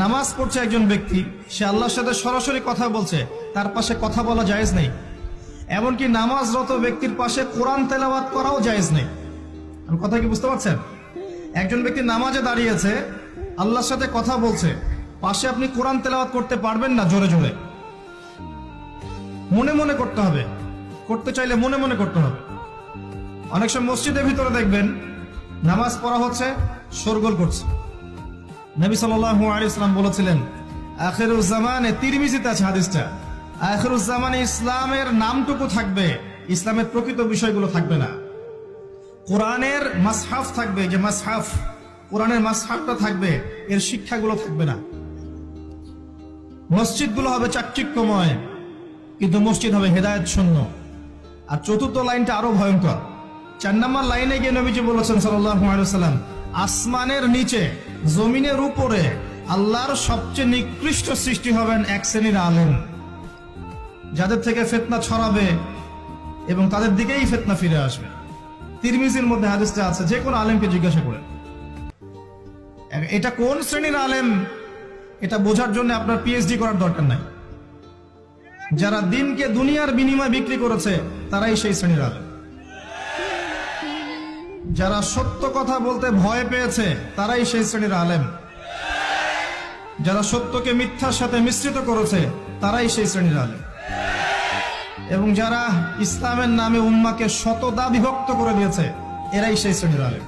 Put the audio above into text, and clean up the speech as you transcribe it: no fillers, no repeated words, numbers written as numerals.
নামাজ পড়ছে একজন ব্যক্তি, সে আল্লাহর সাথে সরাসরি কথা বলছে, তার পাশে কথা বলা জায়েজ নেই। এমনকি নামাজরত ব্যক্তির পাশে কোরআন তেলাওয়াত করাও জায়েজ নেই। আমি কথা কি বুঝতে পারছেন? একজন ব্যক্তি নামাজে দাঁড়িয়েছে, আল্লাহর সাথে কথা বলছে, পাশে আপনি কোরআন তেলাওয়াত করতে পারবেন না জোরে জোরে। মনে মনে করতে হবে, করতে চাইলে মনে মনে করতে হবে। অনেক সময় মসজিদের ভিতরে দেখবেন নামাজ পড়া হচ্ছে, শোরগোল করছে। নবী সাল্লাল্লাহু আলাইহি ওয়াসাল্লাম বলেছিলেন, আখিরুজ জামানে, তিরমিজিতে আছে হাদিসটা, আখিরুজ জামানে ইসলামের নামটুকু থাকবে, ইসলামের প্রকৃত বিষয়গুলো থাকবে না। কোরআনের মাসহাফ থাকবে, যে মাসহাফ, কোরআনের মাসহাফটা থাকবে, এর শিক্ষাগুলো থাকবে না। মসজিদগুলো হবে চাকচিক্যময়, কিন্তু মসজিদ হবে হেদায়েত শূন্য। আর চতুর্থ লাইনটা আরো ভয়ঙ্কর। 4 নম্বর লাইনে গিয়ে নবীজি বলেছেন সাল্লাল্লাহু আলাইহি ওয়াসাল্লাম, আসমানের নিচে জমিনের উপরে আল্লাহর সবচেয়ে নিকৃষ্ট সৃষ্টি হবেন এক শ্রেণীর আলেম, যাদের থেকে ফিতনা ছড়াবে এবং তাদের দিকেই ফিতনা ফিরে আসবে। তিরমিজির মধ্যে হাদিসটা আছে, যে কোনো আলেমকে জিজ্ঞাসা করেন এটা কোন শ্রেণীর আলেম, এটা বোঝার জন্য আপনার পিএইচডি করার দরকার নাই। যারা দিনকে দুনিয়ার বিনিময়ে বিক্রি করেছে তারাই সেই শ্রেণীর আলেম। যারা সত্য কথা বলতে ভয় পেয়েছে তারাই সেই শ্রেণীর আলেম। যারা সত্যকে মিথ্যার সাথে মিশ্রিত করেছে তারাই সেই শ্রেণীর আলেম। এবং যারা ইসলামের নামে উম্মাকে শতদা বিভক্ত করে দিয়েছে, এরাই সেই শ্রেণীর আলেম।